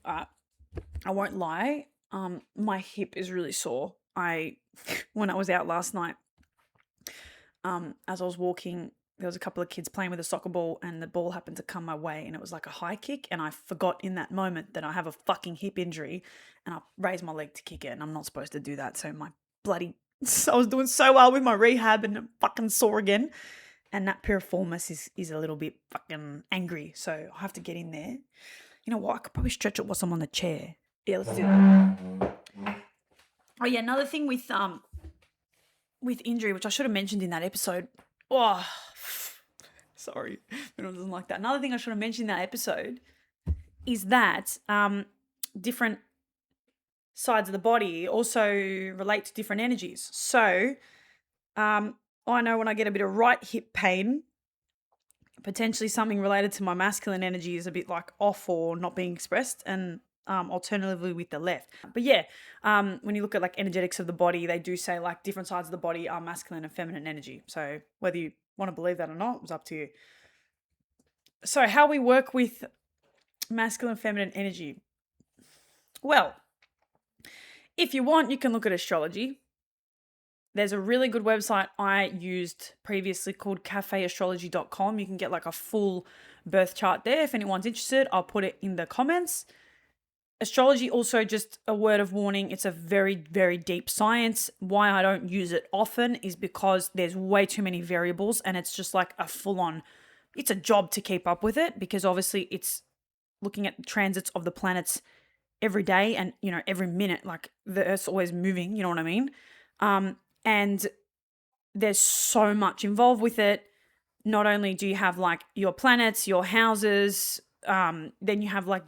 I won't lie. My hip is really sore. When I was out last night, as I was walking, there was a couple of kids playing with a soccer ball, and the ball happened to come my way, and it was like a high kick, and I forgot in that moment that I have a fucking hip injury, and I raised my leg to kick it, and I'm not supposed to do that. So my bloody, I was doing so well with my rehab, and I'm fucking sore again, and that piriformis is a little bit fucking angry. So I have to get in there. You know what? I could probably stretch it whilst I'm on the chair. Yeah, let's do that. Oh yeah, another thing with injury, which I should have mentioned in that episode. Oh, sorry, everyone doesn't like that. Another thing I should have mentioned in that episode is that different sides of the body also relate to different energies. So I know when I get a bit of right hip pain, potentially something related to my masculine energy is a bit like off or not being expressed, and alternatively with the left. But yeah, when you look at like energetics of the body, they do say like different sides of the body are masculine and feminine energy. So whether you want to believe that or not, it's up to you. So how we work with masculine and feminine energy. Well, if you want, you can look at astrology. There's a really good website I used previously called cafeastrology.com. You can get like a full birth chart there. If anyone's interested, I'll put it in the comments. Astrology, also, just a word of warning, it's a very, very deep science. Why I don't use it often is because there's way too many variables, and it's just like a full-on, it's a job to keep up with it, because obviously it's looking at transits of the planets every day and, every minute. Like the Earth's always moving, you know what I mean? And there's so much involved with it. Not only do you have like your planets, your houses, then you have like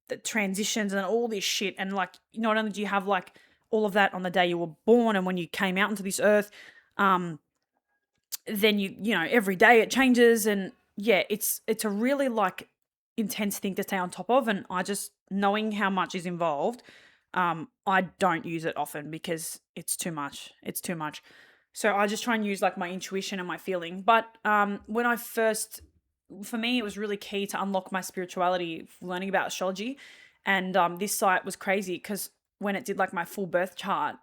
the transitions and all this shit, and like not only do you have like all of that on the day you were born and when you came out into this earth, then every day it changes, and yeah, it's a really like intense thing to stay on top of, and I just, knowing how much is involved, I don't use it often because it's too much. So I just try and use like my intuition and my feeling. But for me, it was really key to unlock my spirituality, learning about astrology. And this site was crazy because when it did like my full birth chart,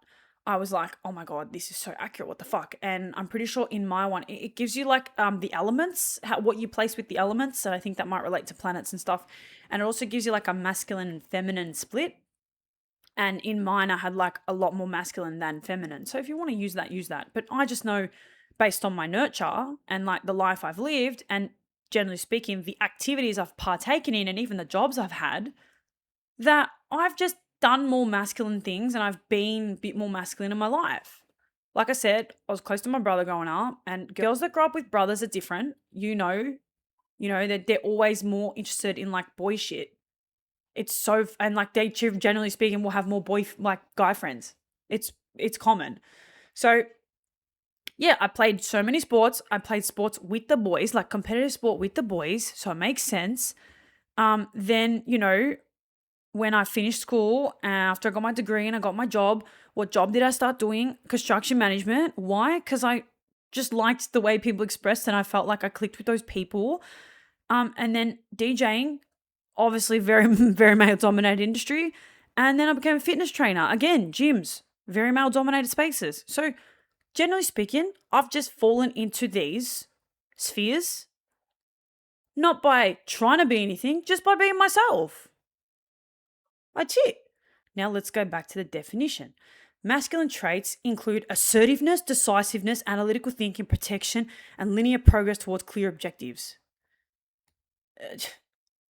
I was like, oh my God, this is so accurate. What the fuck? And I'm pretty sure in my one, it gives you like the elements, what you place with the elements. So I think that might relate to planets and stuff. And it also gives you like a masculine and feminine split. And in mine, I had like a lot more masculine than feminine. So if you want to use that, use that. But I just know, based on my nurture and like the life I've lived, and generally speaking, the activities I've partaken in and even the jobs I've had, that I've just done more masculine things and I've been a bit more masculine in my life. Like I said, I was close to my brother growing up, and girls that grow up with brothers are different. That they're always more interested in like boy shit. It's so, and like they generally speaking will have more guy friends. It's common. So yeah, I played so many sports. I played sports with the boys, like competitive sport with the boys. So it makes sense. Then, when I finished school, after I got my degree and I got my job, what job did I start doing? Construction management. Why? Because I just liked the way people expressed, and I felt like I clicked with those people. And then DJing, obviously very, very male dominated industry. And then I became a fitness trainer. Again, gyms, very male dominated spaces. So generally speaking, I've just fallen into these spheres, not by trying to be anything, just by being myself. That's it. Now let's go back to the definition. Masculine traits include assertiveness, decisiveness, analytical thinking, protection, and linear progress towards clear objectives.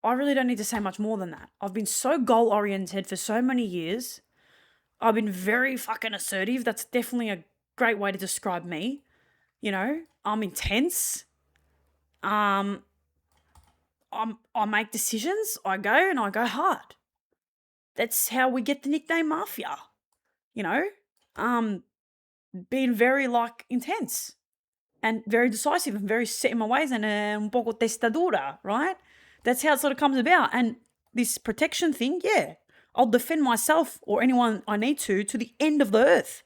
I really don't need to say much more than that. I've been so goal-oriented for so many years. I've been very fucking assertive. That's definitely a great way to describe me. I'm intense. I make decisions. I go and I go hard. That's how we get the nickname MAFIA. Being very like intense and very decisive and very set in my ways, and un poco testadura, right? That's how it sort of comes about. And this protection thing, yeah, I'll defend myself or anyone I need to the end of the earth,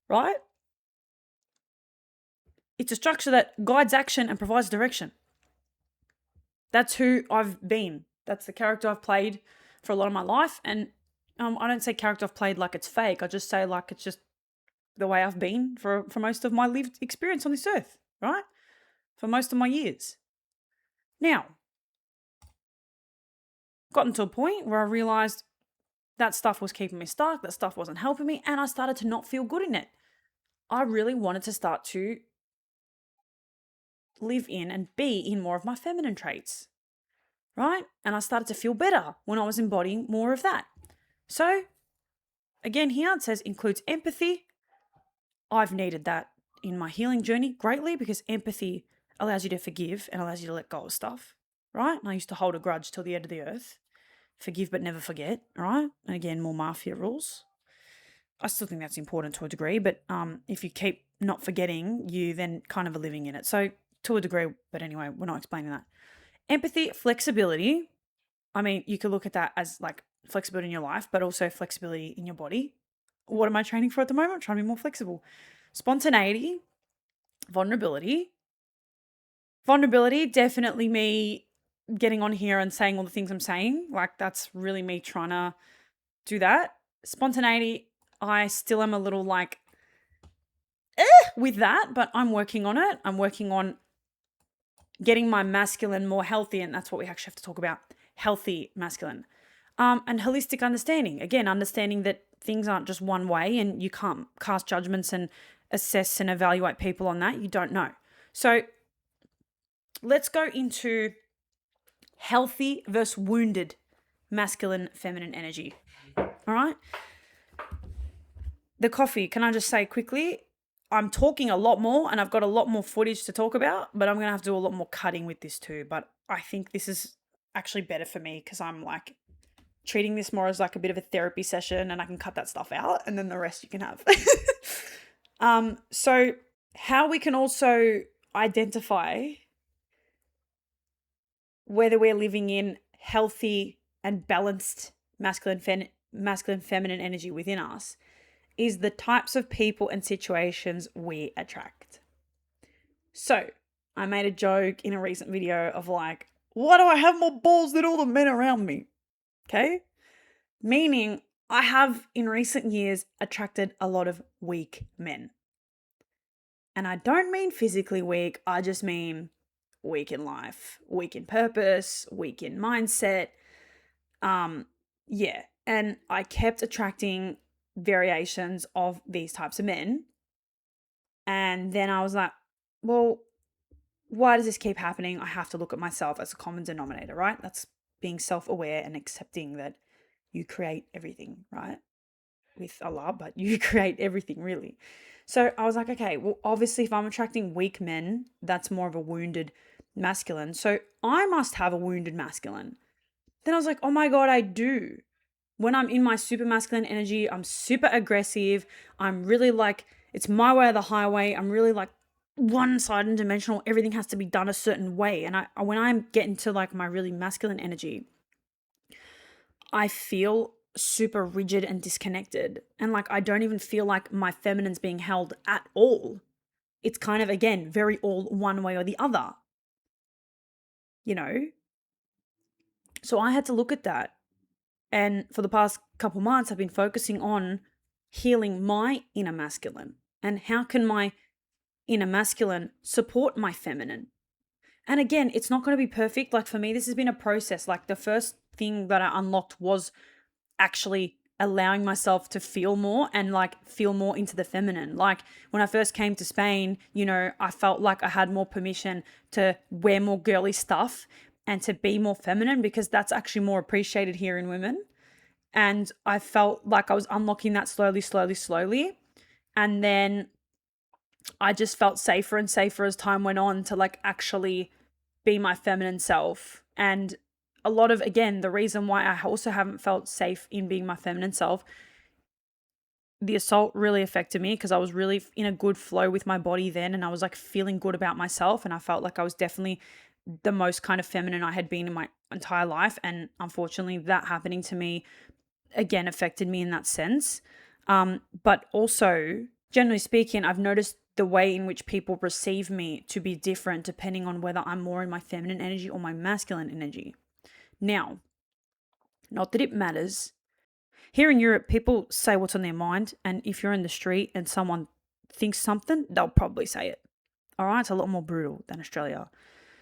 right? It's a structure that guides action and provides direction. That's who I've been. That's the character I've played. for a lot of my life. And I don't say character I've played like it's fake. I just say like it's just the way I've been for most of my lived experience on this earth, right? For most of my years. Now, gotten to a point where I realized that stuff was keeping me stuck, that stuff wasn't helping me, and I started to not feel good in it. I really wanted to start to live in and be in more of my feminine traits, right? And I started to feel better when I was embodying more of that. So, again, here it says includes empathy. I've needed that in my healing journey greatly because empathy allows you to forgive and allows you to let go of stuff, right? And I used to hold a grudge till the end of the earth. Forgive but never forget, right? And again, more mafia rules. I still think that's important to a degree, but if you keep not forgetting, you then kind of are living in it. So to a degree, but anyway, we're not explaining that. Empathy, flexibility. I mean, you could look at that as like flexibility in your life, but also flexibility in your body. What am I training for at the moment? I'm trying to be more flexible. Spontaneity, vulnerability. Vulnerability, definitely me getting on here and saying all the things I'm saying. Like that's really me trying to do that. Spontaneity, I still am a little like with that, but I'm working on it. I'm working on getting my masculine more healthy, and that's what we actually have to talk about. Healthy masculine. And holistic understanding. Again, understanding that things aren't just one way and you can't cast judgments and assess and evaluate people on that. You don't know. So let's go into healthy versus wounded masculine, feminine energy. All right. The coffee, can I just say quickly, I'm talking a lot more and I've got a lot more footage to talk about, but I'm going to have to do a lot more cutting with this too. But I think this is actually better for me because I'm like treating this more as like a bit of a therapy session and I can cut that stuff out and then the rest you can have. So how we can also identify whether we're living in healthy and balanced masculine feminine energy within us is the types of people and situations we attract. So I made a joke in a recent video of like, why do I have more balls than all the men around me? Okay. Meaning I have in recent years attracted a lot of weak men. And I don't mean physically weak. I just mean weak in life, weak in purpose, weak in mindset. Yeah. And I kept attracting variations of these types of men. And then I was like, well, why does this keep happening? I have to look at myself as a common denominator, right? That's being self-aware and accepting that you create everything, right? With Allah, but you create everything really. So I was like, okay, well, obviously if I'm attracting weak men, that's more of a wounded masculine. So I must have a wounded masculine. Then I was like, oh my God, I do. When I'm in my super masculine energy, I'm super aggressive. I'm really like, it's my way or the highway. I'm really like one-sided and dimensional. Everything has to be done a certain way. And when I'm getting to like my really masculine energy, I feel super rigid and disconnected. And like, I don't even feel like my feminine's being held at all. It's kind of, again, very all one way or the other, you know? So I had to look at that. And for the past couple months, I've been focusing on healing my inner masculine and how can my inner masculine support my feminine. And again, it's not going to be perfect. Like for me, this has been a process. Like the first thing that I unlocked was actually allowing myself to feel more and like feel more into the feminine. Like when I first came to Spain, you know, I felt like I had more permission to wear more girly stuff and to be more feminine because that's actually more appreciated here in women. And I felt like I was unlocking that slowly. And then I just felt safer and safer as time went on to like actually be my feminine self. And a lot of, again, the reason why I also haven't felt safe in being my feminine self, the assault really affected me because I was really in a good flow with my body then. And I was like feeling good about myself. And I felt like I was definitely the most kind of feminine I had been in my entire life. And unfortunately, that happening to me again affected me in that sense. But also, generally speaking, I've noticed the way in which people receive me to be different depending on whether I'm more in my feminine energy or my masculine energy. Now, Not that it matters. Here in Europe, people say what's on their mind, and if you're in the street and someone thinks something, they'll probably say it. All right, it's a lot more brutal than Australia.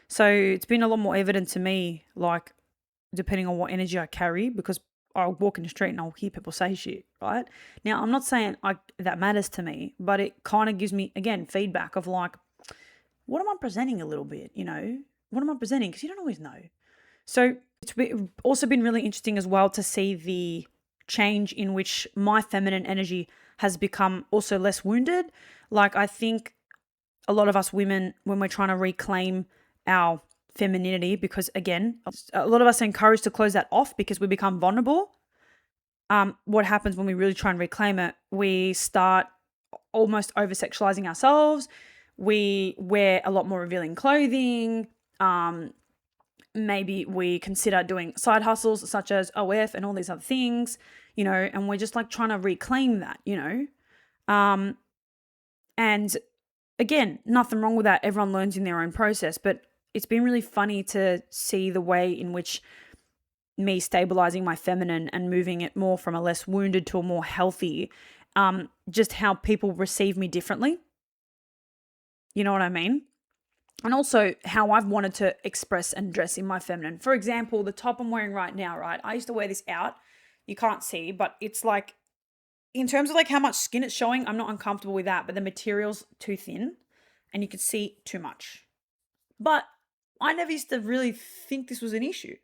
So it's been a lot more evident to me, like, depending on what energy I carry, because I'll walk in the street and I'll hear people say shit, right? Now, I'm not saying that matters to me, but it kind of gives me, again, feedback of like, what am I presenting a little bit, you know? What am I presenting? Because you don't always know. So it's also been really interesting as well to see the change in which my feminine energy has become also less wounded. Like, I think a lot of us women, when we're trying to reclaim our femininity, because again, a lot of us are encouraged to close that off because we become vulnerable. What happens when we really try and reclaim it? We start almost over sexualizing ourselves. We wear a lot more revealing clothing. Maybe we consider doing side hustles such as OF and all these other things, you know, and we're just like trying to reclaim that, you know. And again, nothing wrong with that. Everyone learns in their own process, but it's been really funny to see the way in which me stabilizing my feminine and moving it more from a less wounded to a more healthy, just how people receive me differently. You know what I mean? And also how I've wanted to express and dress in my feminine. For example, the top I'm wearing right now, right? I used to wear this out. You can't see, but it's like, in terms of like how much skin it's showing, I'm not uncomfortable with that, but the material's too thin and you can see too much. But I never used to really think this was an issue.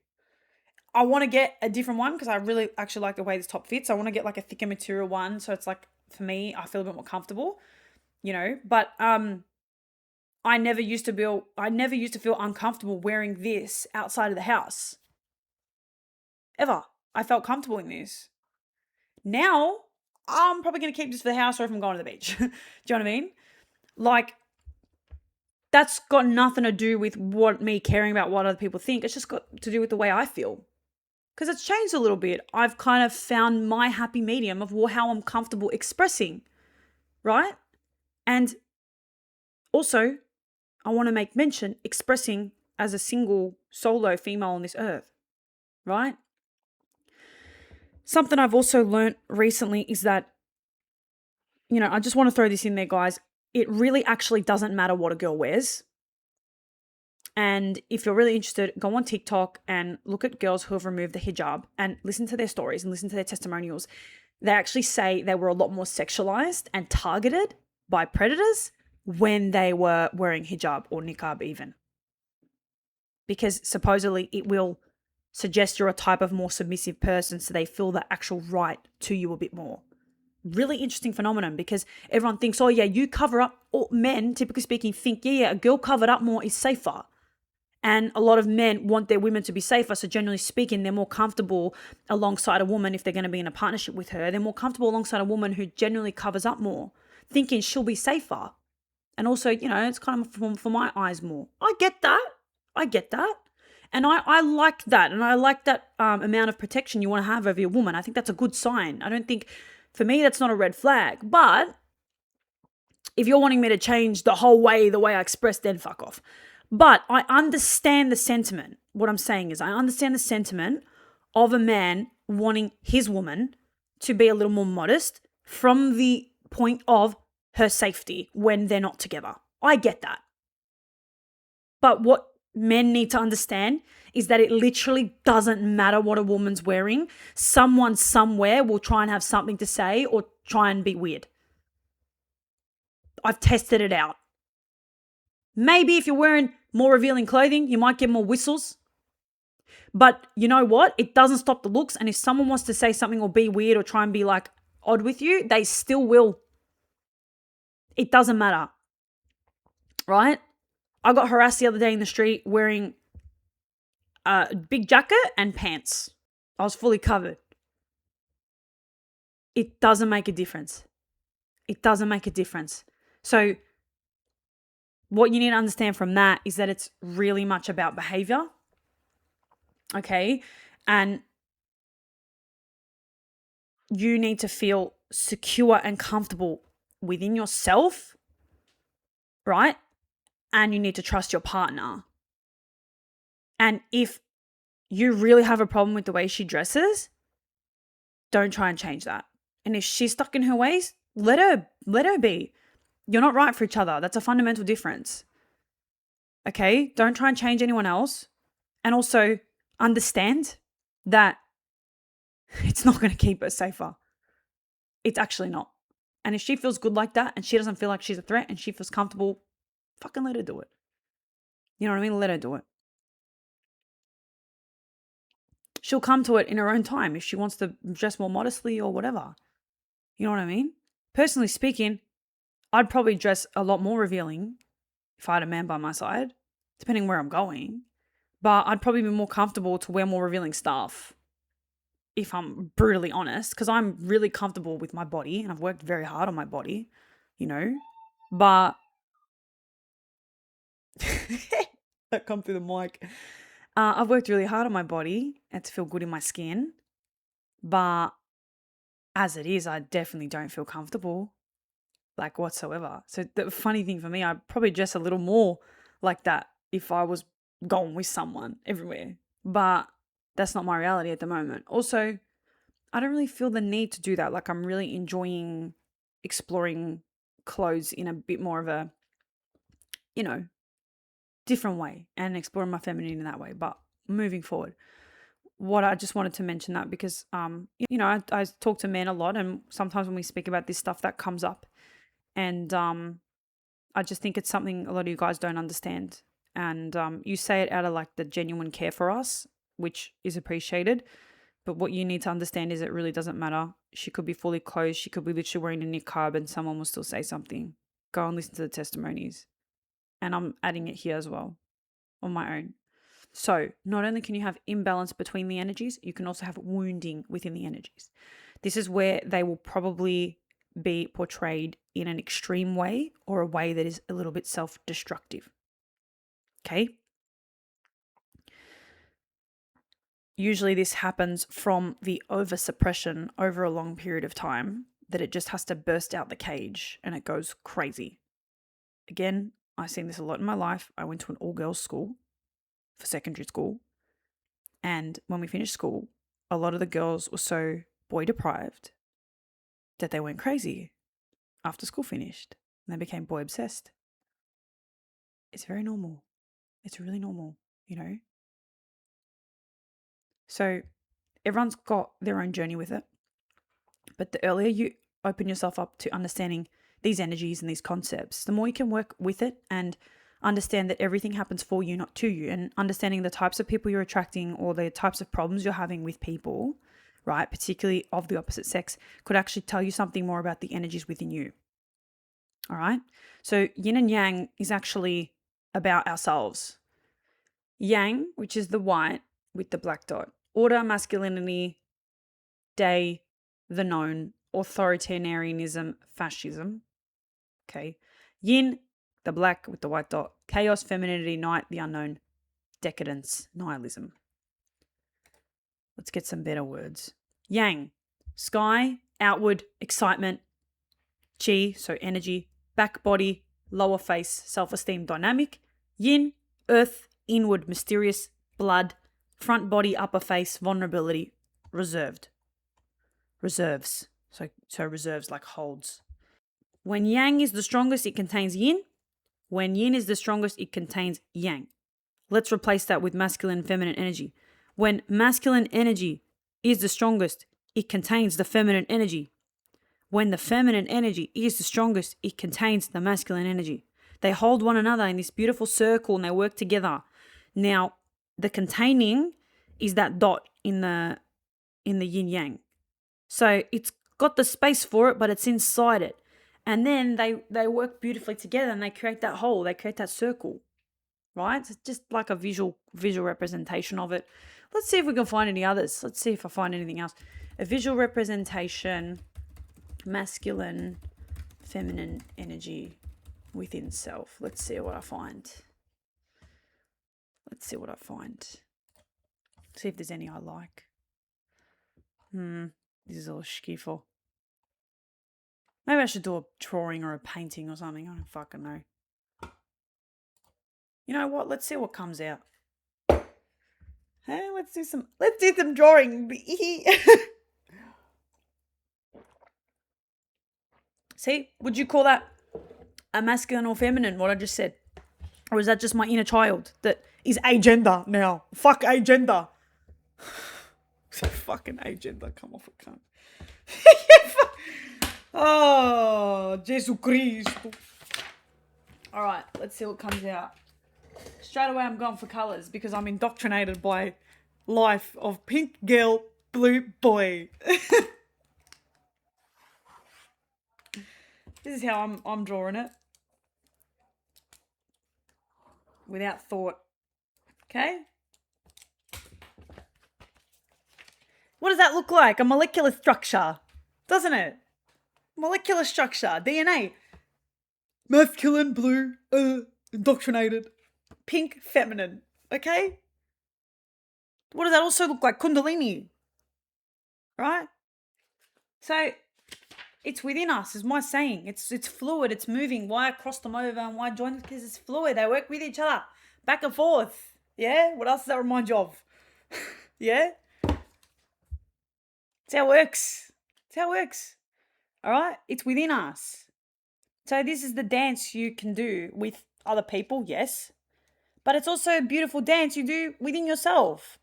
I want to get a different one because I really actually like the way this top fits. I want to get like a thicker material one. So it's like, for me, I feel a bit more comfortable, you know, but I never used to feel uncomfortable wearing this outside of the house. Ever. I felt comfortable in this. Now, I'm probably going to keep this for the house or if I'm going to the beach. Do you know what I mean? Like, that's got nothing to do with me caring about what other people think. It's just got to do with the way I feel. Because it's changed a little bit. I've kind of found my happy medium of how I'm comfortable expressing, right? And also, I want to make mention expressing as a single solo female on this earth, right? Something I've also learned recently is that, you know, I just want to throw this in there, guys. It really actually doesn't matter what a girl wears. And if you're really interested, go on TikTok and look at girls who have removed the hijab and listen to their stories and listen to their testimonials. They actually say they were a lot more sexualized and targeted by predators when they were wearing hijab or niqab even. Because supposedly it will suggest you're a type of more submissive person, so they feel the actual right to you a bit more. Really interesting phenomenon, because everyone thinks, oh yeah, you cover up, or men, typically speaking, think, yeah, a girl covered up more is safer. And a lot of men want their women to be safer. So generally speaking, they're more comfortable alongside a woman if they're going to be in a partnership with her. They're more comfortable alongside a woman who generally covers up more, thinking she'll be safer. And also, you know, it's kind of for my eyes more. I get that. And I like that. And I like that amount of protection you want to have over your woman. I think that's a good sign. I don't think, for me, that's not a red flag. But if you're wanting me to change the way I express, then fuck off. But I understand the sentiment. What I'm saying is I understand the sentiment of a man wanting his woman to be a little more modest from the point of her safety when they're not together. I get that. But what men need to understand is that it literally doesn't matter what a woman's wearing. Someone somewhere will try and have something to say or try and be weird. I've tested it out. Maybe if you're wearing more revealing clothing, you might get more whistles. But you know what? It doesn't stop the looks. And if someone wants to say something or be weird or try and be like odd with you, they still will. It doesn't matter. Right? I got harassed the other day in the street wearing a big jacket and pants. I was fully covered. It doesn't make a difference. It doesn't make a difference. So what you need to understand from that is that it's really much about behavior. Okay? And you need to feel secure and comfortable within yourself, right? And you need to trust your partner. And if you really have a problem with the way she dresses, don't try and change that. And if she's stuck in her ways, let her be. You're not right for each other. That's a fundamental difference. Okay? Don't try and change anyone else. And also understand that it's not going to keep her safer. It's actually not. And if she feels good like that and she doesn't feel like she's a threat and she feels comfortable, fucking let her do it. You know what I mean? Let her do it. She'll come to it in her own time if she wants to dress more modestly or whatever. You know what I mean? Personally speaking, I'd probably dress a lot more revealing if I had a man by my side, depending where I'm going. But I'd probably be more comfortable to wear more revealing stuff, if I'm brutally honest, because I'm really comfortable with my body and I've worked very hard on my body, you know. But that come through the mic. I've worked really hard on my body and to feel good in my skin. But as it is, I definitely don't feel comfortable, like whatsoever. So the funny thing for me, I'd probably dress a little more like that if I was going with someone everywhere. But that's not my reality at the moment. Also, I don't really feel the need to do that. Like, I'm really enjoying exploring clothes in a bit more of a, different way and exploring my feminine in that way. But moving forward, what I just wanted to mention that because, I talk to men a lot, and sometimes when we speak about this stuff, that comes up. And I just think it's something a lot of you guys don't understand. And you say it out of like the genuine care for us, which is appreciated. But what you need to understand is it really doesn't matter. She could be fully clothed. She could be literally wearing a niqab and someone will still say something. Go and listen to the testimonies. And I'm adding it here as well on my own. So not only can you have imbalance between the energies, you can also have wounding within the energies. This is where they will probably be portrayed in an extreme way or a way that is a little bit self-destructive. Okay? Usually this happens from the over-suppression over a long period of time, that it just has to burst out the cage and it goes crazy. Again, I've seen this a lot in my life. I went to an all-girls school for secondary school. And when we finished school, a lot of the girls were so boy deprived that they went crazy after school finished. And they became boy obsessed. It's very normal. It's really normal, So everyone's got their own journey with it. But the earlier you open yourself up to understanding these energies and these concepts, the more you can work with it and understand that everything happens for you, not to you, and understanding the types of people you're attracting or the types of problems you're having with people, right, particularly of the opposite sex, could actually tell you something more about the energies within you. All right? So yin and yang is actually about ourselves. Yang, which is the white with the black dot, order, masculinity, day, the known, authoritarianism, fascism. Okay. Yin, the black with the white dot, chaos, femininity, night, the unknown, decadence, nihilism. Let's get some better words. Yang, sky, outward, excitement, chi, so energy, back body, lower face, self-esteem, dynamic. Yin, earth, inward, mysterious, blood, front body, upper face, vulnerability, reserved. Reserves. So reserves like holds. When yang is the strongest, it contains yin. When yin is the strongest, it contains yang. Let's replace that with masculine and feminine energy. When masculine energy is the strongest, it contains the feminine energy. When the feminine energy is the strongest, it contains the masculine energy. They hold one another in this beautiful circle and they work together. Now, the containing is that dot in the yin yang. So it's got the space for it, but it's inside it. And then they work beautifully together and they create that hole, they create that circle, right? It's just like a visual representation of it. Let's see if we can find any others. Let's see if I find anything else. A visual representation, masculine, feminine energy within self. Let's see what I find. See if there's any I like. This is all skiffle. Maybe I should do a drawing or a painting or something. I don't fucking know. You know what? Let's see what comes out. Hey, let's do some drawing. See, would you call that a masculine or feminine, what I just said? Or is that just my inner child that is agender now? Fuck agender. So fucking agender, come off a cunt. Oh, Jesus Cristo. Alright, let's see what comes out. Straight away I'm going for colours because I'm indoctrinated by life of pink girl, blue boy. This is how I'm drawing it. Without thought. Okay? What does that look like? A molecular structure. Doesn't it? Molecular structure. DNA. Masculine, blue, indoctrinated. Pink, feminine. Okay? What does that also look like? Kundalini. Right? So, it's within us, is my saying. It's fluid, it's moving. Why cross them over and why join them? Because it's fluid. They work with each other. Back and forth. Yeah? What else does that remind you of? Yeah? It's how it works. It's how it works. Alright? It's within us. So this is the dance you can do with other people, yes. But it's also a beautiful dance you do within yourself.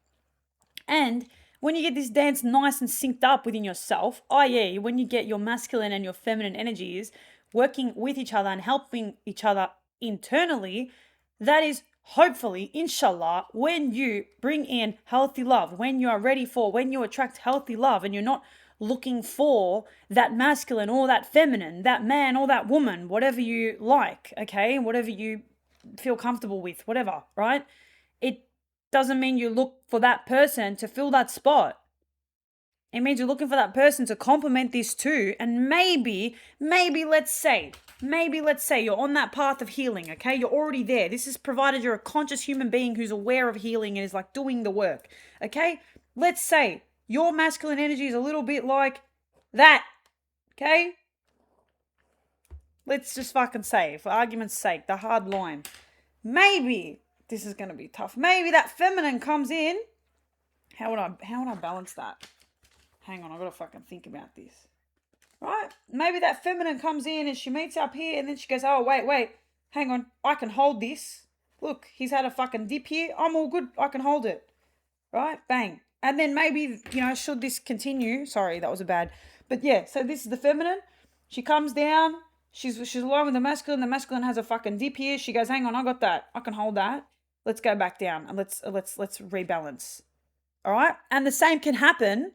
And when you get this dance nice and synced up within yourself, i.e., when you get your masculine and your feminine energies working with each other and helping each other internally, that is hopefully, inshallah, when you bring in healthy love, when you are ready for, when you attract healthy love and you're not looking for that masculine or that feminine, that man or that woman, whatever you like, okay, whatever you feel comfortable with, whatever, right? It doesn't mean you look for that person to fill that spot. It means you're looking for that person to complement this too. And maybe let's say you're on that path of healing, okay? You're already there. This is provided you're a conscious human being who's aware of healing and is like doing the work, okay? Let's say your masculine energy is a little bit like that, okay? Let's just fucking say, for argument's sake, the hard line. Maybe this is going to be tough. Maybe that feminine comes in. How would I balance that? Hang on, I've got to fucking think about this. Right? Maybe that feminine comes in and she meets up here and then she goes, oh, wait. Hang on, I can hold this. Look, he's had a fucking dip here. I'm all good. I can hold it. Right? Bang. And then maybe, should this continue? Sorry, that was a bad. But yeah, so this is the feminine. She comes down. She's alone with the masculine. The masculine has a fucking dip here. She goes, hang on, I got that. I can hold that. Let's go back down and let's rebalance. All right? And the same can happen,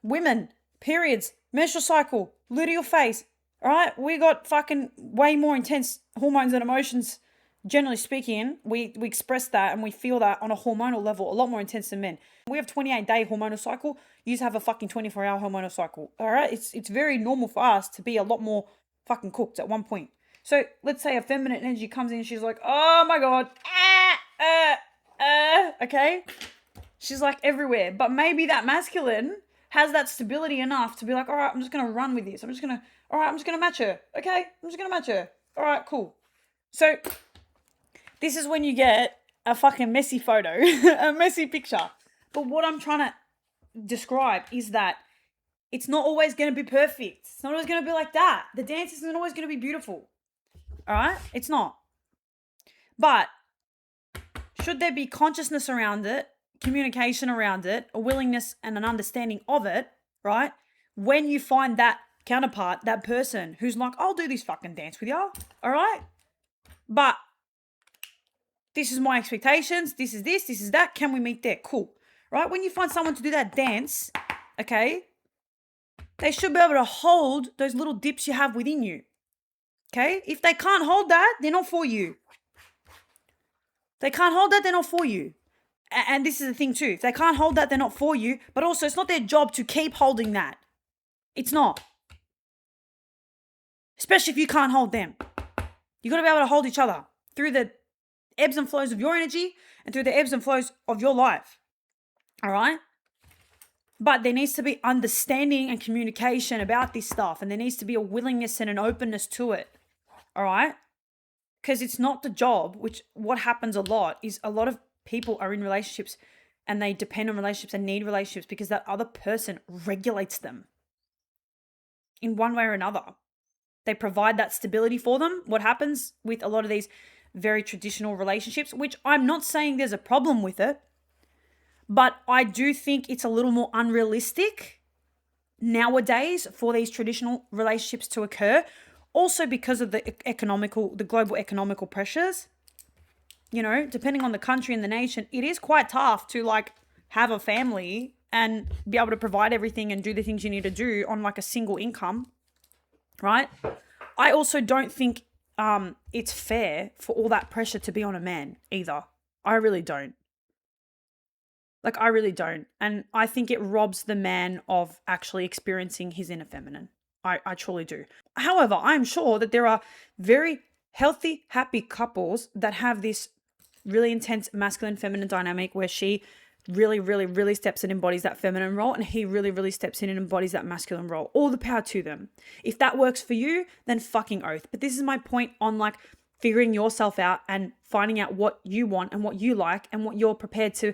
women, periods, menstrual cycle, luteal phase. All right? We got fucking way more intense hormones and emotions. Generally speaking, we express that and we feel that on a hormonal level a lot more intense than men. We have 28-day hormonal cycle. You have a fucking 24-hour hormonal cycle. All right? It's very normal for us to be a lot more fucking cooked at one point. So let's say a feminine energy comes in and she's like, oh my God. Okay? She's like everywhere. But maybe that masculine has that stability enough to be like, all right, I'm just going to run with this. I'm just going to match her. Okay? I'm just going to match her. All right, cool. So this is when you get a fucking messy photo, a messy picture. But what I'm trying to describe is that it's not always going to be perfect. It's not always going to be like that. The dance isn't always going to be beautiful. All right? It's not. But should there be consciousness around it, communication around it, a willingness and an understanding of it, right? When you find that counterpart, that person who's like, I'll do this fucking dance with you, all right? But this is my expectations. This is that. Can we meet there? Cool. Right? When you find someone to do that dance, okay, they should be able to hold those little dips you have within you. Okay? If they can't hold that, they're not for you. They can't hold that, they're not for you. And this is the thing too. If they can't hold that, they're not for you. But also, it's not their job to keep holding that. It's not. Especially if you can't hold them. You got to be able to hold each other through the ebbs and flows of your energy and through the ebbs and flows of your life. All right? But there needs to be understanding and communication about this stuff. And there needs to be a willingness and an openness to it. All right? Because it's not the job, which what happens a lot is a lot of people are in relationships and they depend on relationships and need relationships because that other person regulates them in one way or another. They provide that stability for them. What happens with a lot of these very traditional relationships, which I'm not saying there's a problem with it, but I do think it's a little more unrealistic nowadays for these traditional relationships to occur. Also because of the global economical pressures. You know, depending on the country and the nation, it is quite tough to like have a family and be able to provide everything and do the things you need to do on like a single income, right? I also don't think it's fair for all that pressure to be on a man either. I really don't. Like, I really don't. And I think it robs the man of actually experiencing his inner feminine. I truly do. However, I'm sure that there are very healthy, happy couples that have this really intense masculine feminine dynamic where she really, really, really steps and embodies that feminine role and he really, really steps in and embodies that masculine role. All the power to them. If that works for you, then fucking oath. But this is my point on like figuring yourself out and finding out what you want and what you like and what you're prepared to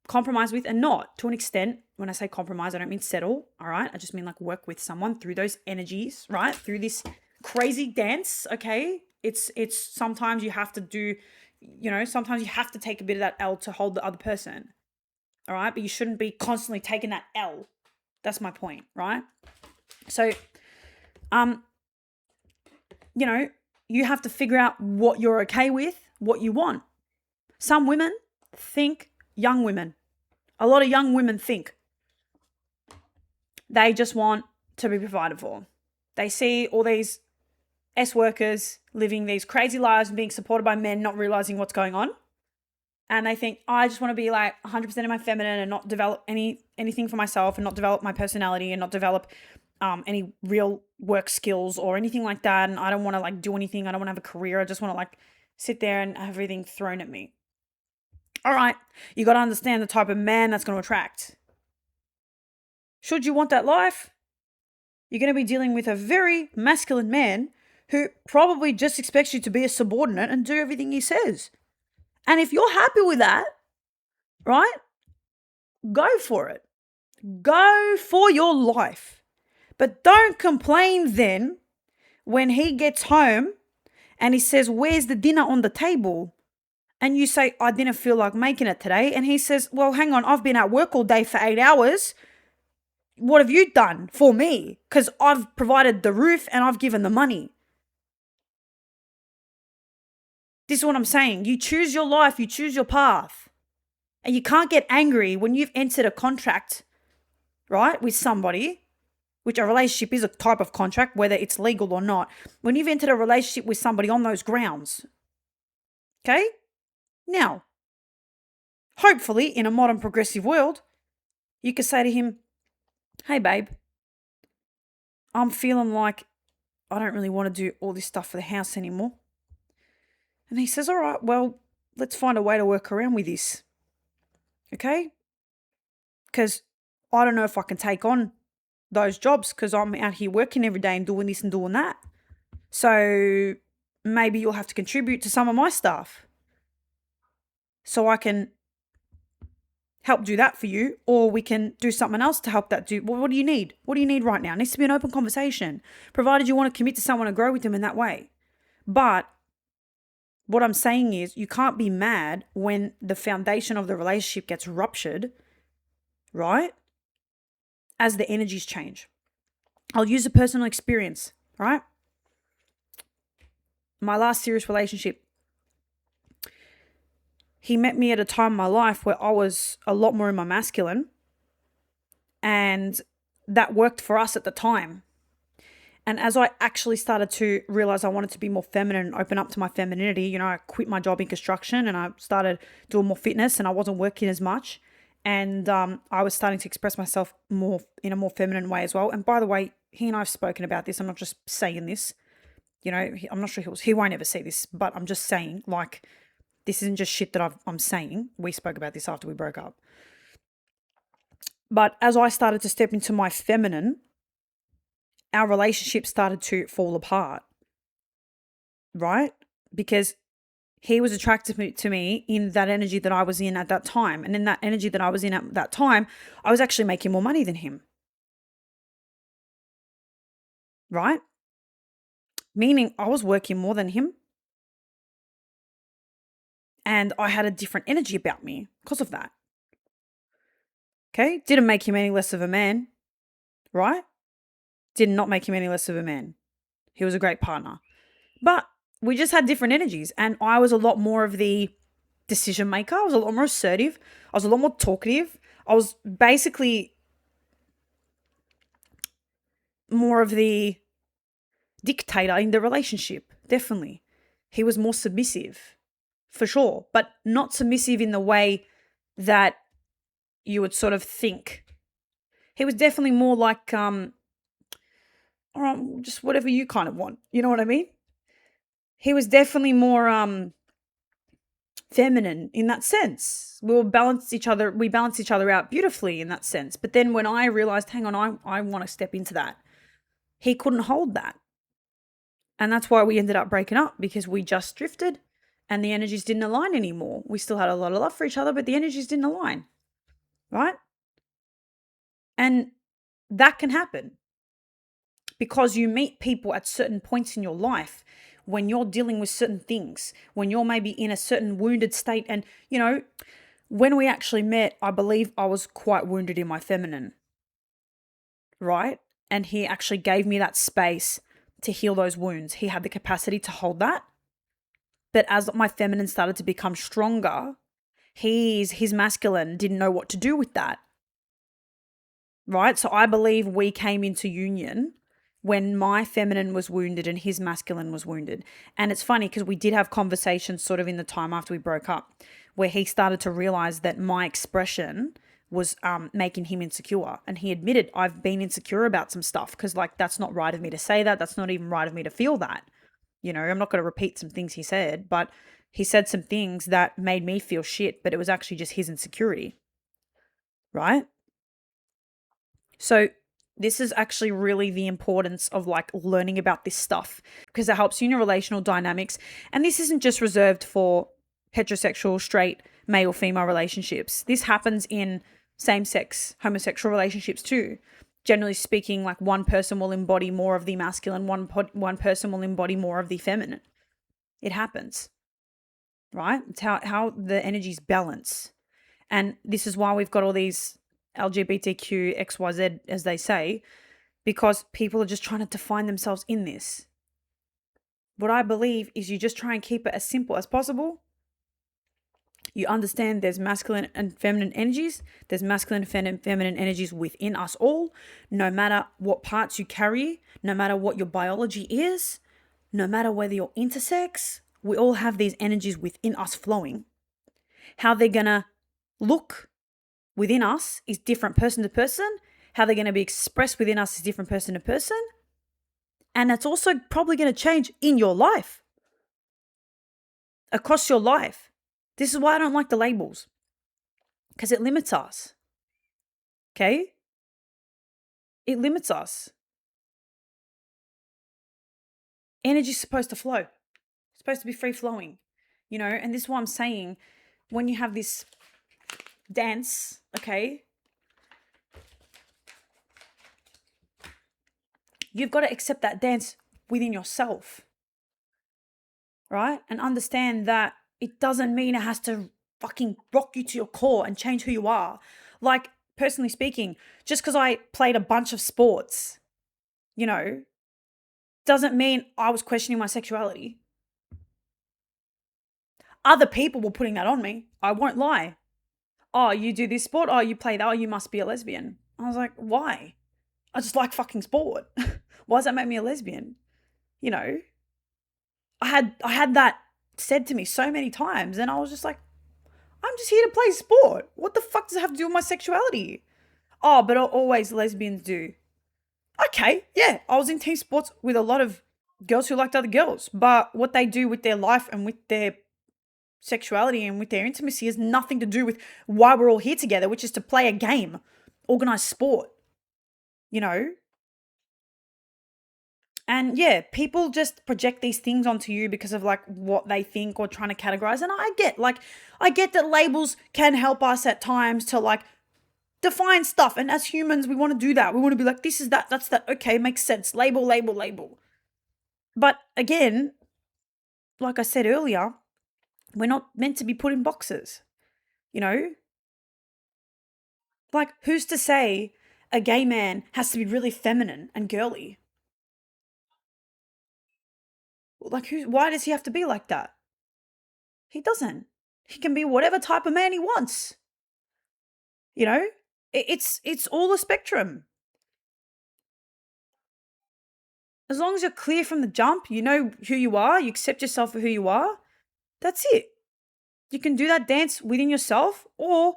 compromise with and not. To an extent, when I say compromise, I don't mean settle, all right? I just mean like work with someone through those energies, right? Through this crazy dance, okay? It's sometimes you have to do, you know, sometimes you have to take a bit of that L to hold the other person, all right? But you shouldn't be constantly taking that L. That's my point, right? So, you know, you have to figure out what you're okay with, what you want. Some women think, young women, a lot of young women think they just want to be provided for. They see all these workers living these crazy lives and being supported by men, not realizing what's going on. And they think, I just want to be like 100% in my feminine and not develop anything for myself and not develop my personality and not develop any real work skills or anything like that. And I don't want to like do anything. I don't want to have a career. I just want to like sit there and have everything thrown at me. All right, you got to understand the type of man that's going to attract. Should you want that life, you're going to be dealing with a very masculine man who probably just expects you to be a subordinate and do everything he says. And if you're happy with that, right, go for it. Go for your life. But don't complain then when he gets home and he says, where's the dinner on the table? And you say, I didn't feel like making it today. And he says, well, hang on, I've been at work all day for 8 hours. What have you done for me? Because I've provided the roof and I've given the money. This is what I'm saying. You choose your life, you choose your path. And you can't get angry when you've entered a contract, right, with somebody, which a relationship is a type of contract, whether it's legal or not. When you've entered a relationship with somebody on those grounds, okay? Now, hopefully in a modern progressive world, you could say to him, hey, babe, I'm feeling like I don't really want to do all this stuff for the house anymore. And he says, all right, well, let's find a way to work around with this. Okay? Because I don't know if I can take on those jobs because I'm out here working every day and doing this and doing that. So maybe you'll have to contribute to some of my stuff so I can help do that for you, or we can do something else to help that do. Well, what do you need? What do you need right now? It needs to be an open conversation, provided you want to commit to someone and grow with them in that way. But what I'm saying is you can't be mad when the foundation of the relationship gets ruptured, right? As the energies change. I'll use a personal experience, right? My last serious relationship, he met me at a time in my life where I was a lot more in my masculine, and that worked for us at the time. And as I actually started to realize I wanted to be more feminine and open up to my femininity, you know, I quit my job in construction and I started doing more fitness and I wasn't working as much. And I was starting to express myself more in a more feminine way as well. And by the way, he and I have spoken about this. I'm not just saying this. You know, I'm not sure he won't ever see this, but I'm just saying, like, this isn't just shit that I'm saying. We spoke about this after we broke up. But as I started to step into my feminine, our relationship started to fall apart, right? Because He was attracted to me in that energy that I was in at that time. And in that energy that I was in at that time, I was actually making more money than him, right? Meaning I was working more than him and I had a different energy about me because of that. Okay? Didn't make him any less of a man, right? Did not make him any less of a man. He was a great partner. But we just had different energies. And I was a lot more of the decision maker. I was a lot more assertive. I was a lot more talkative. I was basically more of the dictator in the relationship. Definitely. He was more submissive, for sure. But not submissive in the way that you would sort of think. He was definitely more like, all right, just whatever you kind of want. You know what I mean? He was definitely more feminine in that sense. We balance each other out beautifully in that sense. But then when I realized, hang on, I want to step into that, he couldn't hold that. And that's why we ended up breaking up, because we just drifted and the energies didn't align anymore. We still had a lot of love for each other, but the energies didn't align. Right? And that can happen because you meet people at certain points in your life when you're dealing with certain things, when you're maybe in a certain wounded state. And, when we actually met, I believe I was quite wounded in my feminine, right? And he actually gave me that space to heal those wounds. He had the capacity to hold that. But as my feminine started to become stronger, his masculine didn't know what to do with that, right? So I believe we came into union when my feminine was wounded and his masculine was wounded. And it's funny because we did have conversations sort of in the time after we broke up where he started to realize that my expression was making him insecure. And he admitted, I've been insecure about some stuff because, like, that's not right of me to say that. That's not even right of me to feel that. I'm not going to repeat some things he said, but he said some things that made me feel shit, but it was actually just his insecurity, right? So this is actually really the importance of like learning about this stuff because it helps you in your relational dynamics. And this isn't just reserved for heterosexual, straight, male, female relationships. This happens in same-sex, homosexual relationships too. Generally speaking, like one person will embody more of the masculine, one person will embody more of the feminine. It happens, right? It's how the energies balance. And this is why we've got all these LGBTQ, XYZ, as they say, because people are just trying to define themselves in this. What I believe is you just try and keep it as simple as possible. You understand there's masculine and feminine energies. There's masculine and feminine energies within us all, no matter what parts you carry, no matter what your biology is, no matter whether you're intersex, we all have these energies within us flowing. How they're going to look within us is different person to person. How they're going to be expressed within us is different person to person. And that's also probably going to change in your life, across your life. This is why I don't like the labels, because it limits us. Okay? It limits us. Energy's supposed to flow. It's supposed to be free flowing, and this is why I'm saying when you have this dance, okay, you've got to accept that dance within yourself, right? And understand that it doesn't mean it has to fucking rock you to your core and change who you are. Like, personally speaking, just because I played a bunch of sports, doesn't mean I was questioning my sexuality. Other people were putting that on me. I won't lie. Oh, you do this sport? Oh, you play that? Oh, you must be a lesbian. I was like, why? I just like fucking sport. Why does that make me a lesbian? I had that said to me so many times, and I was just like, I'm just here to play sport. What the fuck does it have to do with my sexuality? Oh, but always lesbians do. Okay, yeah, I was in team sports with a lot of girls who liked other girls, but what they do with their life and with their sexuality and with their intimacy has nothing to do with why we're all here together, which is to play a game, organize sport, And yeah, people just project these things onto you because of like what they think or trying to categorize. And I get that labels can help us at times to like define stuff. And as humans, we want to do that. We want to be like, this is that, that's that. Okay, makes sense. Label, label, label. But again, like I said earlier, we're not meant to be put in boxes, you know? Like, who's to say a gay man has to be really feminine and girly? Like, why does he have to be like that? He doesn't. He can be whatever type of man he wants. You know? It's all a spectrum. As long as you're clear from the jump, you know who you are, you accept yourself for who you are, that's it. You can do that dance within yourself, or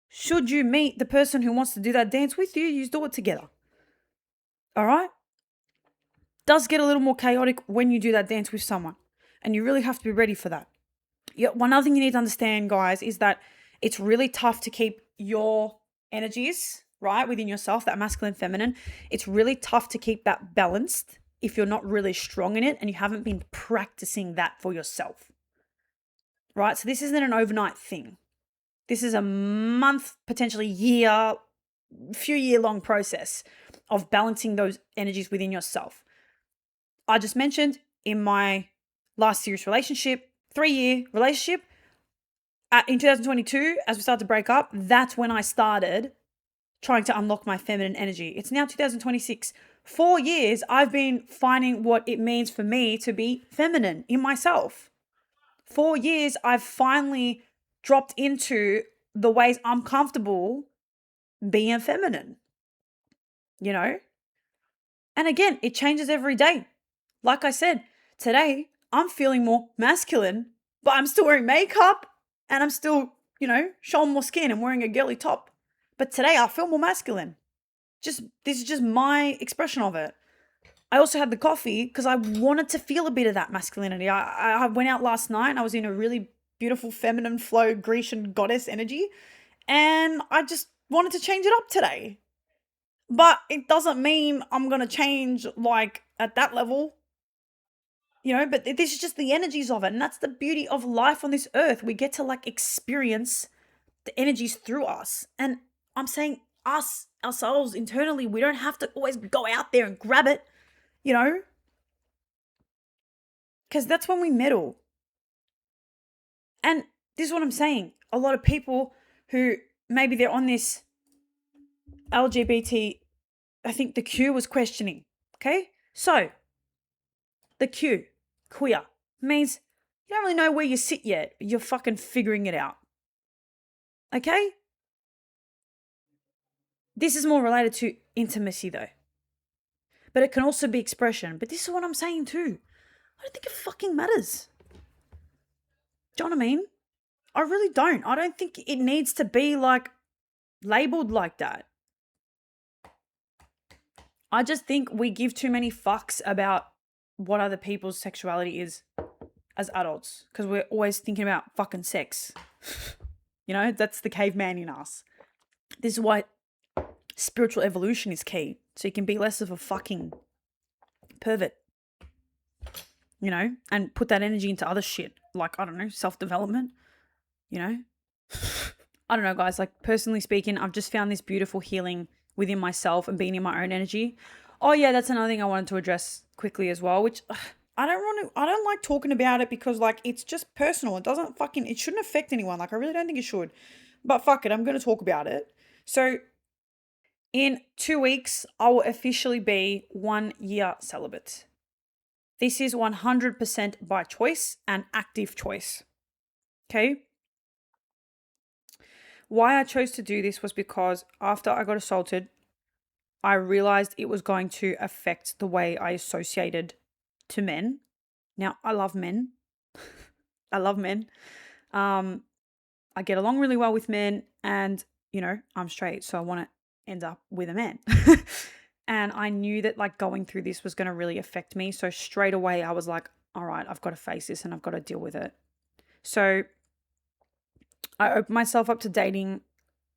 should you meet the person who wants to do that dance with you, you do it together. All right? Does get a little more chaotic when you do that dance with someone, and you really have to be ready for that. Yeah, one other thing you need to understand, guys, is that it's really tough to keep your energies, right, within yourself, that masculine, feminine. It's really tough to keep that balanced if you're not really strong in it and you haven't been practicing that for yourself, right? So this isn't an overnight thing. This is a month, potentially year, few year long process of balancing those energies within yourself. I just mentioned in my last serious relationship, 3-year relationship, in 2022, as we started to break up, that's when I started trying to unlock my feminine energy. It's now 2026. 4 years, I've been finding what it means for me to be feminine in myself. 4 years, I've finally dropped into the ways I'm comfortable being feminine, you know? And again, it changes every day. Like I said, today I'm feeling more masculine, but I'm still wearing makeup and I'm still, showing more skin and wearing a girly top. But today I feel more masculine. This is just my expression of it. I also had the coffee because I wanted to feel a bit of that masculinity. I went out last night and I was in a really beautiful feminine flow Grecian goddess energy, and I just wanted to change it up today. But it doesn't mean I'm going to change like at that level, but this is just the energies of it. And that's the beauty of life on this earth. We get to like experience the energies through us. And I'm saying ourselves internally, we don't have to always go out there and grab it, because that's when we meddle. And this is what I'm saying. A lot of people who maybe they're on this LGBT, I think the Q was questioning. Okay. So the Q, queer, means you don't really know where you sit yet. You're fucking figuring it out. Okay? This is more related to intimacy though. But it can also be expression. But this is what I'm saying too. I don't think it fucking matters. Do you know what I mean? I really don't. I don't think it needs to be like labeled like that. I just think we give too many fucks about what other people's sexuality is as adults because we're always thinking about fucking sex. That's the caveman in us. This is why spiritual evolution is key. So you can be less of a fucking pervert, and put that energy into other shit. Like, I don't know, self-development, I don't know, guys. Like, personally speaking, I've just found this beautiful healing within myself and being in my own energy. Oh yeah, that's another thing I wanted to address quickly as well, which I don't like talking about it because like it's just personal. It shouldn't affect anyone. Like I really don't think it should. But fuck it, I'm going to talk about it. So in 2 weeks, I will officially be 1 year celibate. This is 100% by choice and active choice. Okay? Why I chose to do this was because after I got assaulted, I realized it was going to affect the way I associated to men. Now, I love men. I love men. I get along really well with men and, I'm straight, so I want to end up with a man. And I knew that like going through this was going to really affect me. So straight away I was like, all right, I've got to face this and I've got to deal with it. So I opened myself up to dating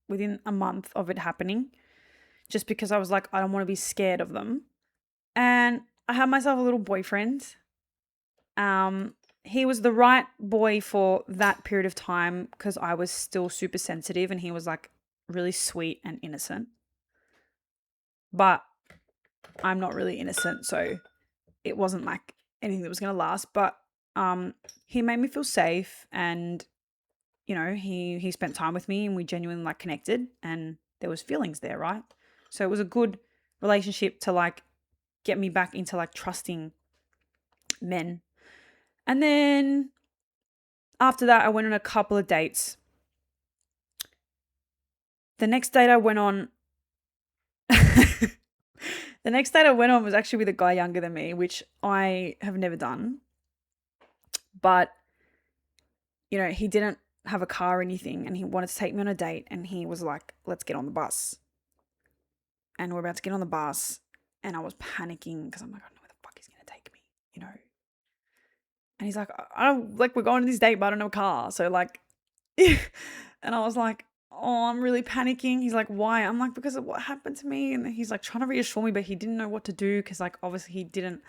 within a month of it happening, just because I was like, I don't want to be scared of them. And I had myself a little boyfriend. He was the right boy for that period of time because I was still super sensitive and he was like really sweet and innocent. But I'm not really innocent, so it wasn't like anything that was going to last. But he made me feel safe, and you know, he spent time with me and we genuinely like connected and there was feelings there, right? So it was a good relationship to like get me back into like trusting men. And then after that, I went on a couple of dates. The next date I went on, the next date I went on was actually with a guy younger than me, which I have never done. But, you know, he didn't have a car or anything and he wanted to take me on a date and he was like, let's get on the bus. And we're about to get on the bus and I was panicking because I'm like, I don't know where the fuck he's going to take me, you know? And he's like, I don't, like, we're going to this date, but I don't have a car. So, like, and I was like, oh, I'm really panicking. He's like, why? I'm like, because of what happened to me. And he's like trying to reassure me, but he didn't know what to do because, like, obviously he didn't,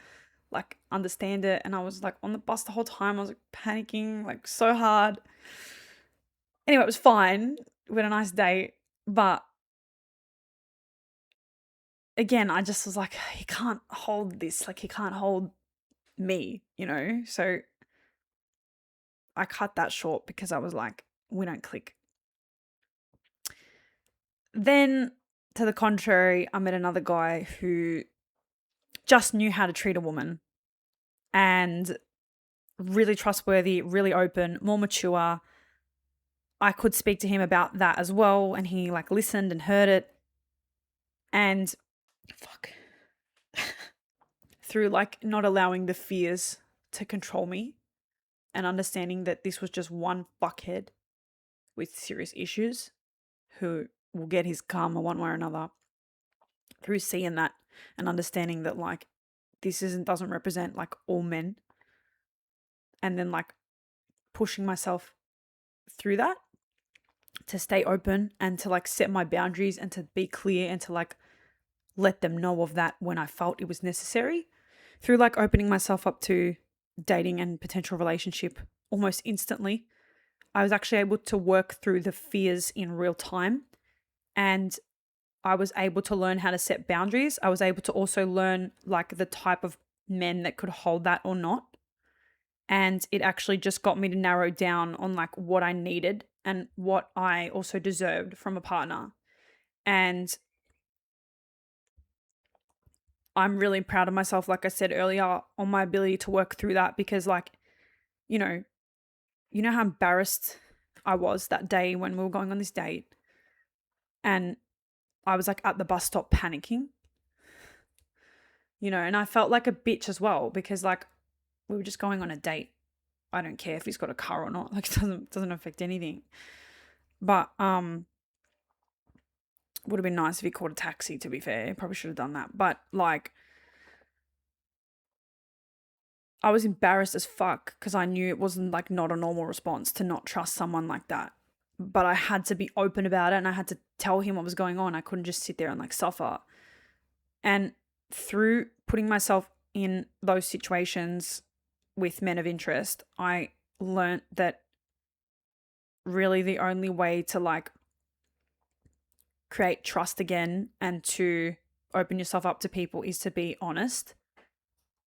like, understand it. And I was, like, on the bus the whole time. I was, like, panicking, like, so hard. Anyway, it was fine. We had a nice date. But again, I just was like, he can't hold this. Like, he can't hold me, you know? So I cut that short because I was like, we don't click. Then, to the contrary, I met another guy who just knew how to treat a woman and really trustworthy, really open, more mature. I could speak to him about that as well, and he like listened and heard it. And fuck. Through like not allowing the fears to control me and understanding that this was just one fuckhead with serious issues who will get his karma one way or another. Through seeing that and understanding that like this doesn't represent like all men, and then like pushing myself through that to stay open and to like set my boundaries and to be clear and to like let them know of that when I felt it was necessary. Through like opening myself up to dating and potential relationship almost instantly, I was actually able to work through the fears in real time, and I was able to learn how to set boundaries. I was able to also learn like the type of men that could hold that or not. And it actually just got me to narrow down on like what I needed and what I also deserved from a partner. And I'm really proud of myself, like I said earlier, on my ability to work through that because like, you know, how embarrassed I was that day when we were going on this date and I was like at the bus stop panicking, you know, and I felt like a bitch as well because like we were just going on a date. I don't care if he's got a car or not. Like it doesn't affect anything. But would have been nice if he called a taxi, to be fair. Probably should have done that. But like I was embarrassed as fuck because I knew it wasn't like not a normal response to not trust someone like that. But I had to be open about it and I had to tell him what was going on. I couldn't just sit there and like suffer. And through putting myself in those situations with men of interest, I learnt that really the only way to like create trust again and to open yourself up to people is to be honest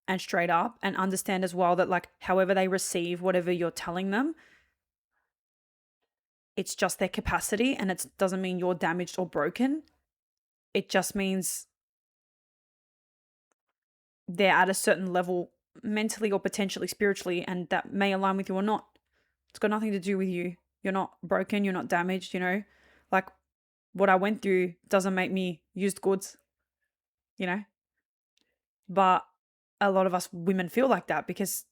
and straight up, and understand as well that like however they receive whatever you're telling them, it's just their capacity and it doesn't mean you're damaged or broken. It just means they're at a certain level mentally or potentially spiritually, and that may align with you or not. It's got nothing to do with you. You're not broken, you're not damaged, you know? Like what I went through doesn't make me used goods, you know? But a lot of us women feel like that because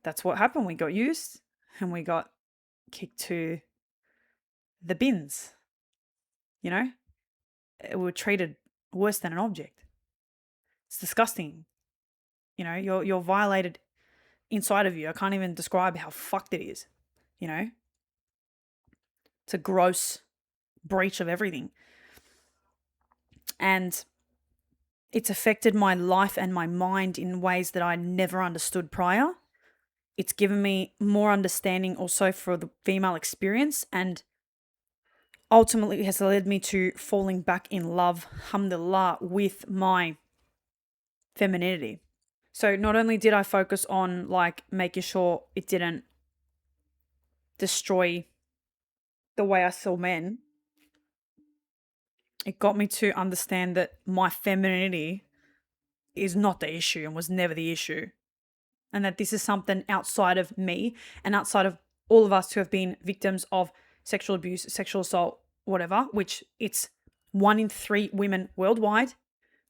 that's what happened. We got used and we got kicked to the bins, you know? We were treated worse than an object. It's disgusting. You know, you're violated inside of you. I can't even describe how fucked it is, you know? It's a gross breach of everything. And It's affected my life and my mind in ways that I never understood prior. It's given me more understanding also for the female experience, and ultimately has led me to falling back in love, alhamdulillah, with my femininity. So not only did I focus on like making sure it didn't destroy the way I saw men, it got me to understand that my femininity is not the issue and was never the issue. And that this is something outside of me and outside of all of us who have been victims of sexual abuse, sexual assault, whatever, which it's 1 in 3 women worldwide.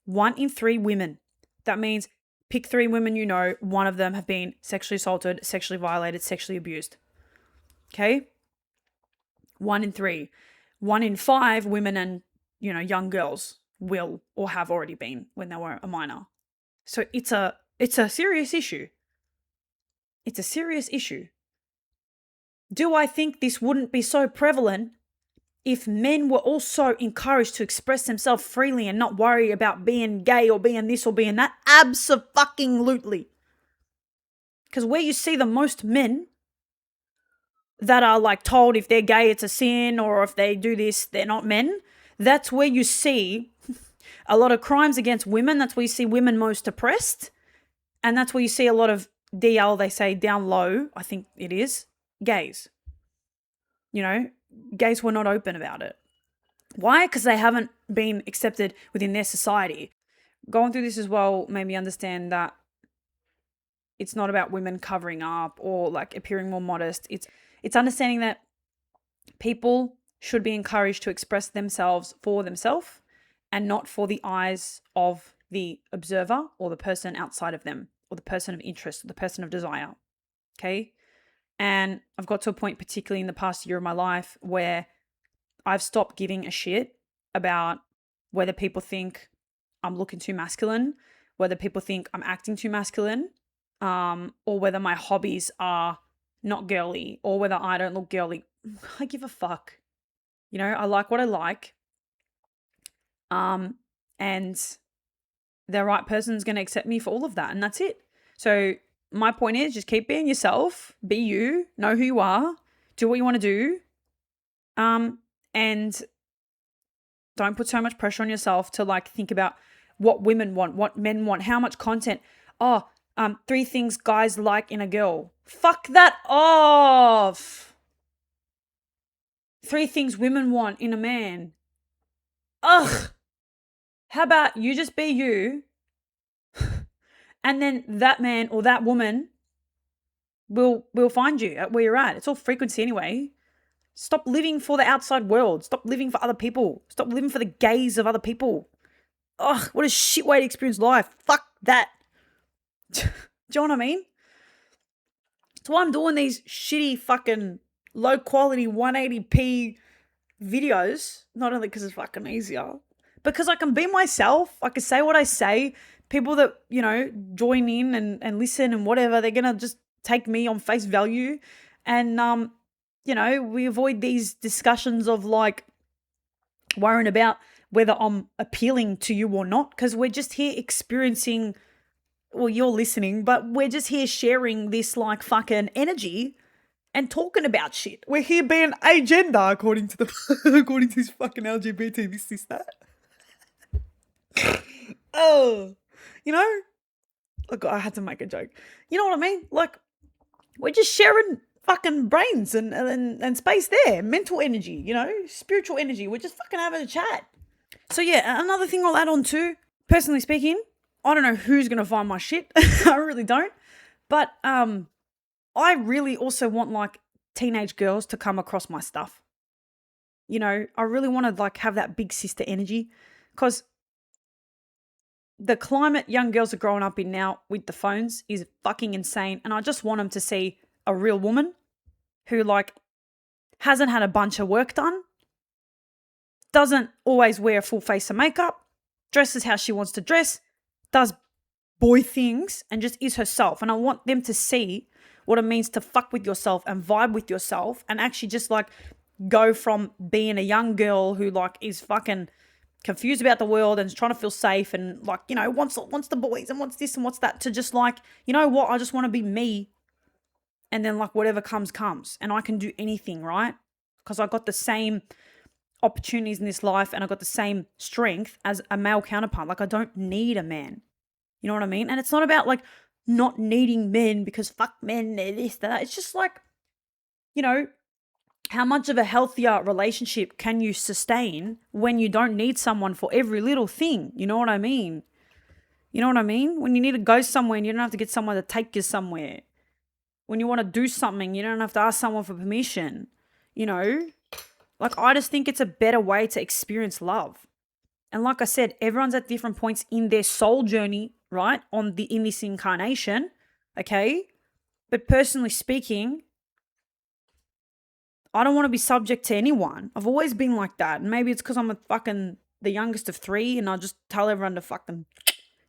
1 in 3 women. That means pick 3 women you know, one of them have been sexually assaulted, sexually violated, sexually abused. Okay? 1 in 3. 1 in 5 women and, young girls will or have already been when they were a minor. So it's a serious issue. It's a serious issue. Do I think this wouldn't be so prevalent if men were also encouraged to express themselves freely and not worry about being gay or being this or being that? Abso-fucking-lutely. Because where you see the most men that are like told if they're gay it's a sin, or if they do this they're not men, that's where you see a lot of crimes against women. That's where you see women most oppressed. And that's where you see a lot of DL, they say down low, I think it is, gays. Gays were not open about it. Why? Because they haven't been accepted within their society. Going through this as well made me understand that it's not about women covering up or like appearing more modest. It's understanding that people should be encouraged to express themselves for themselves and not for the eyes of the observer or the person outside of them or the person of interest or the person of desire. Okay? And I've got to a point, particularly in the past year of my life, where I've stopped giving a shit about whether people think I'm looking too masculine, whether people think I'm acting too masculine, or whether my hobbies are not girly, or whether I don't look girly. I give a fuck. I like what I like. And the right person's going to accept me for all of that. And that's it. So my point is just keep being yourself, be you, know who you are, do what you want to do. And don't put so much pressure on yourself to like think about what women want, what men want, how much content. 3 things guys like in a girl. Fuck that off. 3 things women want in a man. Ugh. How about you just be you, and then that man or that woman will find you at where you're at. It's all frequency anyway. Stop living for the outside world. Stop living for other people. Stop living for the gaze of other people. Ugh, what a shit way to experience life. Fuck that. Do you know what I mean? That's why I'm doing these shitty fucking low quality 180p videos. Not only because it's fucking easier, because I can be myself. I can say what I say. People that, join in and listen and whatever, they're going to just take me on face value. And, we avoid these discussions of like worrying about whether I'm appealing to you or not, because we're just here experiencing, well, you're listening, but we're just here sharing this like fucking energy and talking about shit. We're here being agender according to this fucking LGBT, this, that. Oh, look, I had to make a joke. You know what I mean? Like, we're just sharing fucking brains and space there, mental energy, spiritual energy. We're just fucking having a chat. So yeah, another thing I'll add on to, personally speaking, I don't know who's going to find my shit. I really don't. But I really also want like teenage girls to come across my stuff. I really want to like have that big sister energy, because the climate young girls are growing up in now with the phones is fucking insane. And I just want them to see a real woman who like hasn't had a bunch of work done, doesn't always wear a full face of makeup, dresses how she wants to dress, does boy things, and just is herself. And I want them to see what it means to fuck with yourself and vibe with yourself and actually just like go from being a young girl who like is fucking confused about the world and is trying to feel safe and like, you know, wants the boys and wants this and wants that, to just like, you know what, I just want to be me. And then like whatever comes. And I can do anything, right? Because I got the same opportunities in this life and I got the same strength as a male counterpart. Like I don't need a man. You know what I mean? And it's not about like not needing men because fuck men, they're this, that. It's just like, you know, how much of a healthier relationship can you sustain when you don't need someone for every little thing? You know what I mean? You know what I mean? When you need to go somewhere and you don't have to get someone to take you somewhere. When you want to do something, you don't have to ask someone for permission. You know? Like, I just think it's a better way to experience love. And like I said, everyone's at different points in their soul journey, right? In this incarnation, okay? But personally speaking, I don't want to be subject to anyone. I've always been like that. And maybe it's because I'm the youngest of 3 and I just tell everyone to fucking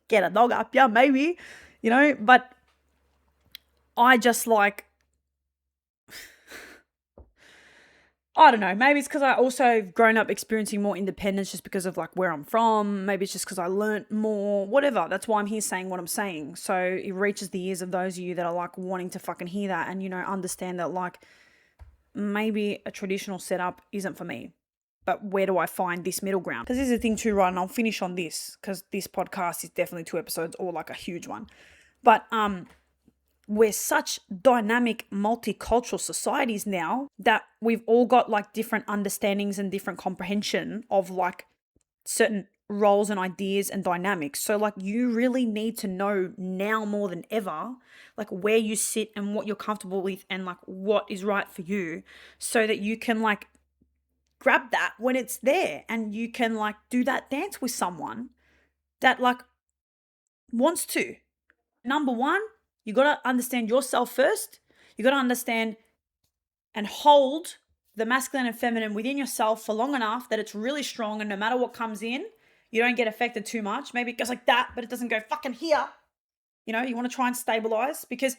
get a dog up, yeah, maybe, you know? But I just like, I don't know, maybe it's because I also have grown up experiencing more independence just because of like where I'm from. Maybe it's just because I learnt more, whatever. That's why I'm here saying what I'm saying. So it reaches the ears of those of you that are like wanting to fucking hear that and, you know, understand that like maybe a traditional setup isn't for me. But where do I find this middle ground? Because this is the thing too, right? And I'll finish on this because this podcast is definitely 2 episodes or like a huge one. But we're such dynamic multicultural societies now that we've all got like different understandings and different comprehension of like certain roles and ideas and dynamics. So like you really need to know now more than ever like where you sit and what you're comfortable with and like what is right for you so that you can like grab that when it's there and you can like do that dance with someone that like wants to. Number 1, you got to understand yourself first. You got to understand and hold the masculine and feminine within yourself for long enough that it's really strong and no matter what comes in, you don't get affected too much. Maybe it goes like that, but it doesn't go fucking here. You know, you want to try and stabilize because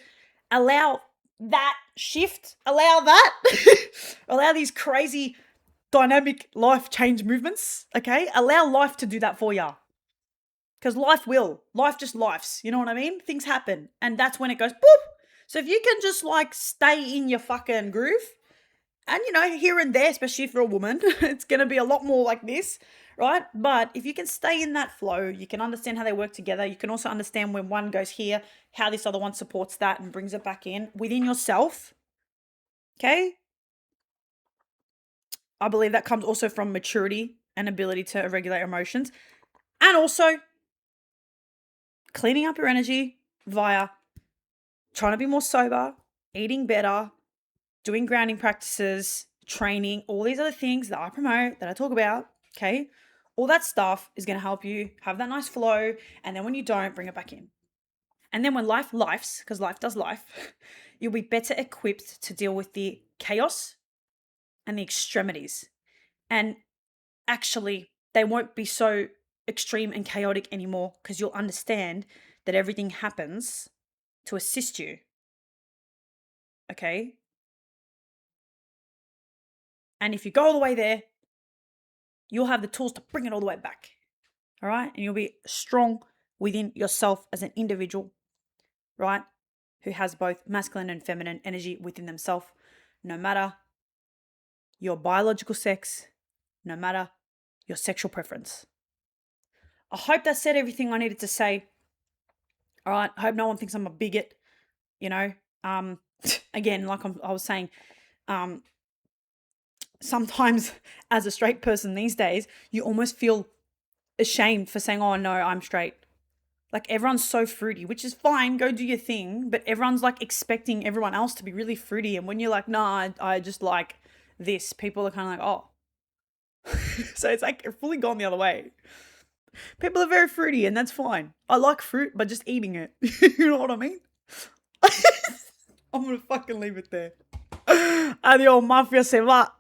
allow that shift, allow that, allow these crazy dynamic life change movements, okay? Allow life to do that for you. Because life just lifes, you know what I mean? Things happen and that's when it goes boop. So if you can just like stay in your fucking groove and, you know, here and there, especially if you're a woman, it's going to be a lot more like this, right? But if you can stay in that flow, you can understand how they work together. You can also understand when one goes here, how this other one supports that and brings it back in within yourself, okay? I believe that comes also from maturity and ability to regulate emotions and also cleaning up your energy via trying to be more sober, eating better, doing grounding practices, training, all these other things that I promote, that I talk about, okay? All that stuff is going to help you have that nice flow. And then when you don't, bring it back in. And then when life lifes, because life does life, you'll be better equipped to deal with the chaos and the extremities. And actually, they won't be so extreme and chaotic anymore because you'll understand that everything happens to assist you. Okay? And if you go all the way there, you'll have the tools to bring it all the way back. All right? And you'll be strong within yourself as an individual, right? Who has both masculine and feminine energy within themselves, no matter your biological sex, no matter your sexual preference. I hope that said everything I needed to say. All right. I hope no one thinks I'm a bigot, you know. Again, like I was saying, sometimes as a straight person these days, you almost feel ashamed for saying, oh, no, I'm straight. Like everyone's so fruity, which is fine. Go do your thing. But everyone's like expecting everyone else to be really fruity. And when you're like, nah, I just like this, people are kind of like, oh. So it's like fully gone the other way. People are very fruity and that's fine. I like fruit, but just eating it. You know what I mean? I'm going to fucking leave it there. Adios, mafia se va.